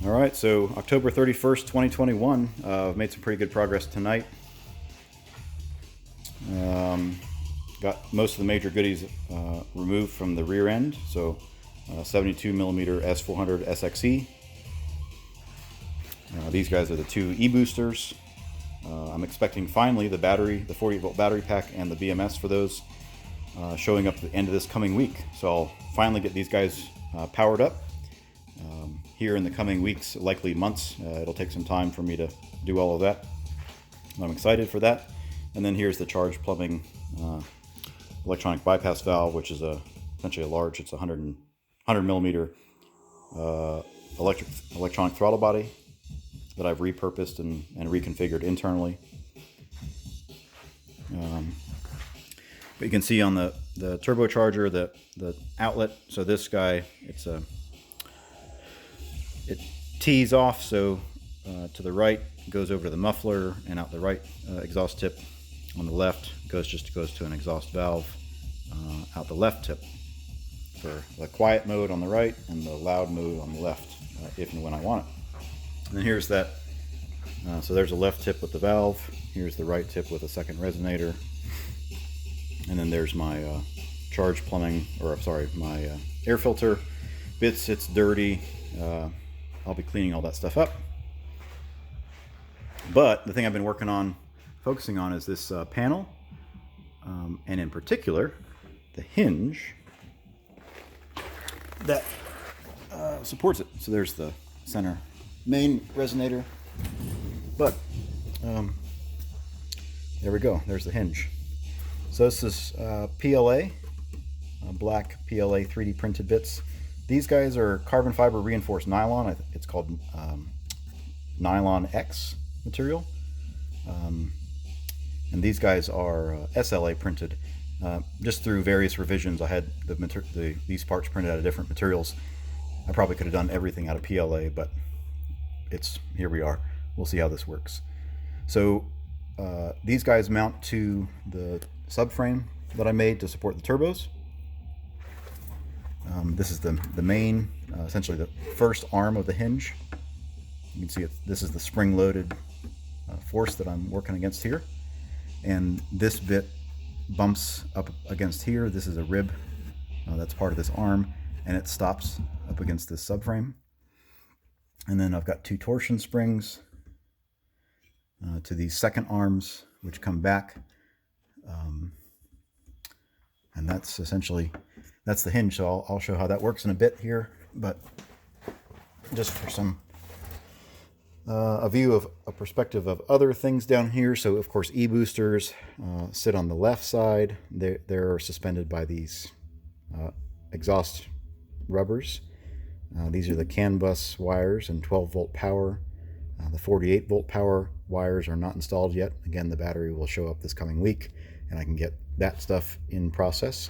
All right, so October 31st, 2021. I've made some pretty good progress tonight. Got most of the major goodies removed from the rear end. So 72 millimeter S400 SXE. These guys are the two e-boosters. I'm expecting finally the battery, the 48 volt battery pack and the BMS for those showing up at the end of this coming week. So I'll finally get these guys powered up. Here in the coming weeks, likely months. It'll take some time for me to do all of that. I'm excited for that. And then here's the charge plumbing electronic bypass valve, which is essentially a large, it's 100 millimeter electronic throttle body that I've repurposed and reconfigured internally. But you can see on the turbocharger, the outlet, so this guy, it tees off, so to the right goes over to the muffler, and out the right exhaust tip. On the left goes to an exhaust valve out the left tip for the quiet mode on the right and the loud mode on the left, if and when I want it. And then here's that. So there's a left tip with the valve. Here's the right tip with a second resonator. And then there's my charge plumbing, my air filter bits. It's dirty. I'll be cleaning all that stuff up. But the thing I've been focusing on is this panel, and in particular, the hinge that supports it. So there's the center main resonator, but there we go. There's the hinge. So this is PLA, black PLA 3D printed bits. These guys are carbon fiber reinforced nylon. It's called Nylon X material. And these guys are SLA printed. Just through various revisions, I had these parts printed out of different materials. I probably could have done everything out of PLA, but here we are. We'll see how this works. So these guys mount to the subframe that I made to support the turbos. This is the main, essentially the first arm of the hinge. You can see this is the spring-loaded force that I'm working against here. And this bit bumps up against here. This is a rib that's part of this arm, and it stops up against this subframe. And then I've got two torsion springs to these second arms, which come back. And that's essentially, that's the hinge. So I'll show how that works in a bit here, but just for a view of a perspective of other things down here. So of course, e-boosters sit on the left side. They're suspended by these exhaust rubbers. These are the CAN bus wires and 12 volt power. The 48 volt power wires are not installed yet. Again, the battery will show up this coming week, and I can get that stuff in process.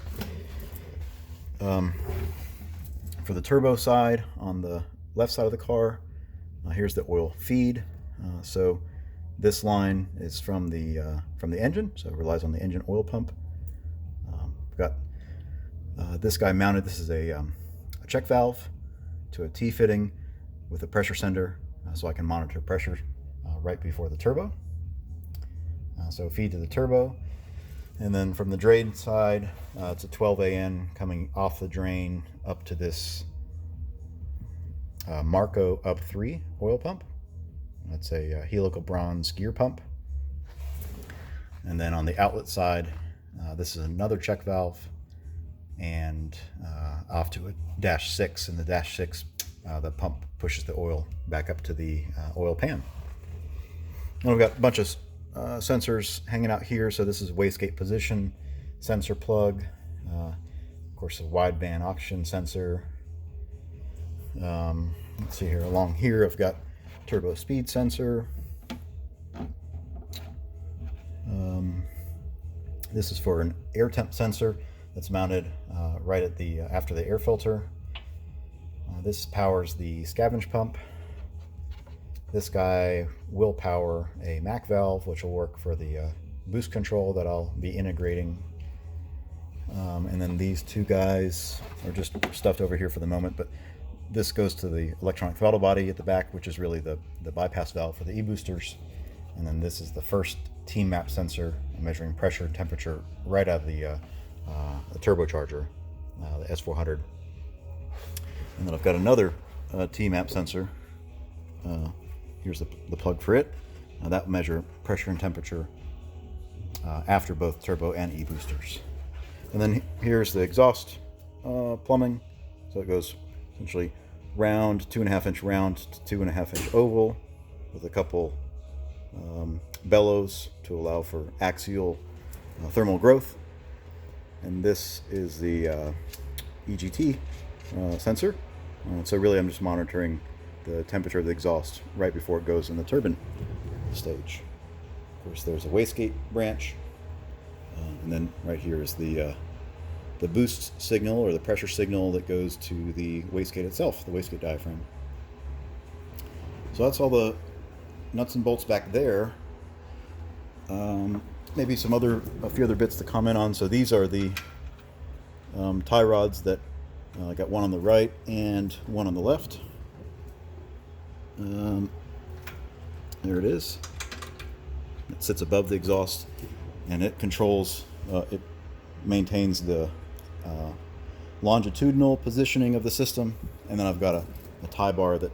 For the turbo side, on the left side of the car, here's the oil feed. So this line is from the engine, so it relies on the engine oil pump. We've got this guy mounted. This is a check valve to a T-fitting with a pressure sender, so I can monitor pressure right before the turbo. So feed to the turbo. And then from the drain side, it's a 12 AN coming off the drain up to this Marco Up 3 oil pump. That's a helical bronze gear pump. And then on the outlet side, this is another check valve, and off to a dash 6. In the dash 6, the pump pushes the oil back up to the oil pan. And we've got a bunch of sensors hanging out here. So this is wastegate position sensor plug, of course a wideband oxygen sensor. Let's see here, along here I've got turbo speed sensor. This is for an air temp sensor that's mounted right at the after the air filter. This powers the scavenge pump. This guy will power a MAC valve, which will work for the boost control that I'll be integrating. And then these two guys are just stuffed over here for the moment, but this goes to the electronic throttle body at the back, which is really the bypass valve for the e-boosters. And then this is the first T-map sensor measuring pressure and temperature right out of the turbocharger, the S400. And then I've got another T-map sensor. Here's the plug for it. That will measure pressure and temperature after both turbo and e-boosters. And then here's the exhaust plumbing. So it goes essentially round, 2.5-inch round to 2.5-inch oval with a couple bellows to allow for axial thermal growth. And this is the EGT sensor. So really I'm just monitoring the temperature of the exhaust right before it goes in the turbine stage. Of course there's a wastegate branch, and then right here is the boost signal or the pressure signal that goes to the wastegate itself, the wastegate diaphragm. So that's all the nuts and bolts back there. Maybe a few other bits to comment on. So these are the tie rods that I got one on the right and one on the left. There it is. It sits above the exhaust, and it controls, it maintains the longitudinal positioning of the system. And then I've got a tie bar that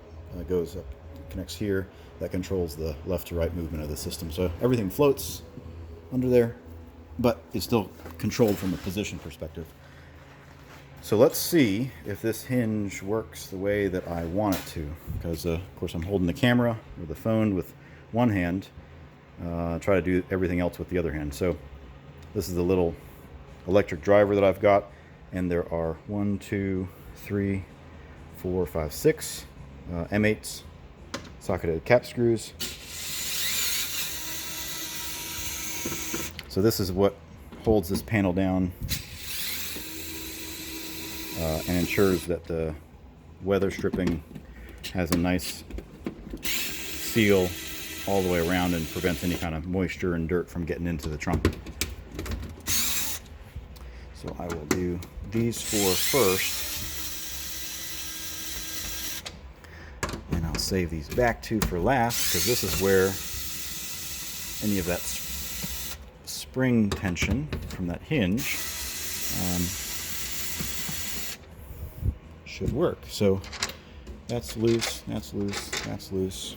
goes up, connects here, that controls the left to right movement of the system. So everything floats under there, but it's still controlled from a position perspective. So let's see if this hinge works the way that I want it to, because of course I'm holding the camera or the phone with one hand, try to do everything else with the other hand. So this is the little electric driver that I've got, and there are 1, 2, 3, 4, 5, 6 M8s, socketed cap screws. So this is what holds this panel down and ensures that the weather stripping has a nice seal all the way around and prevents any kind of moisture and dirt from getting into the trunk. So I will do these 4 first, and I'll save these back 2 for last, because this is where any of that spring tension from that hinge should work. So that's loose, that's loose, that's loose.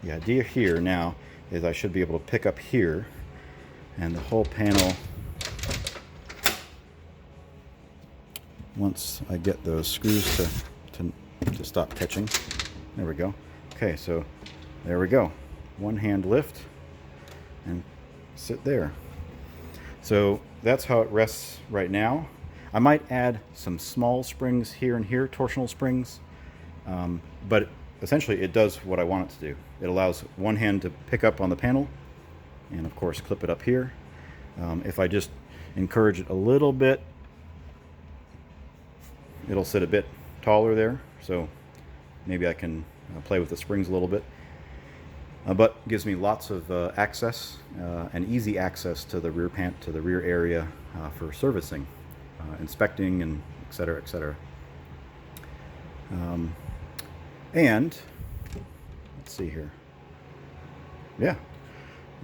The idea here now is I should be able to pick up here, and the whole panel, once I get those screws to stop catching. There we go. Okay, so there we go. One hand lift and sit there. So that's how it rests right now. I might add some small springs here and here, torsional springs, but essentially it does what I want it to do. It allows one hand to pick up on the panel and of course clip it up here. If I just encourage it a little bit, it'll sit a bit taller there, so maybe I can play with the springs a little bit. But gives me lots of access and easy access to the rear pant, to the rear area for servicing, inspecting, and et cetera, et cetera. And let's see here. Yeah.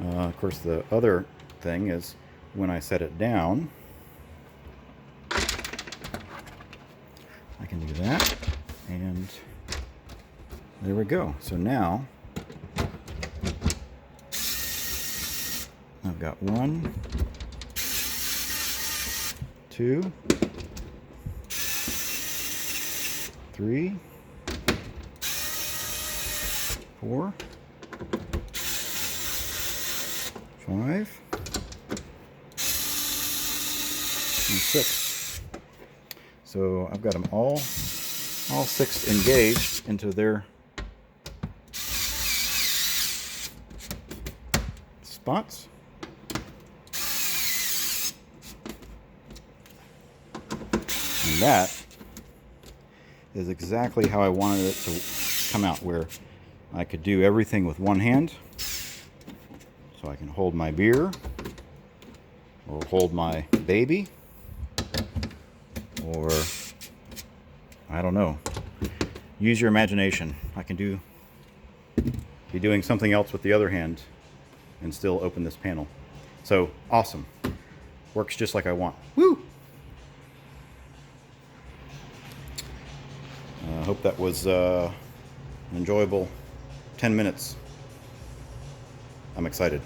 Of course, the other thing is when I set it down, I can do that, and there we go. So now I've got 1, 2, 3, 4, 5, and 6. So I've got them all 6 engaged into their spots. And that is exactly how I wanted it to come out, where I could do everything with one hand. So I can hold my beer, or hold my baby, or I don't know. Use your imagination. I can be doing something else with the other hand and still open this panel. So awesome. Works just like I want. Woo! I hope that was an enjoyable 10 minutes. I'm excited.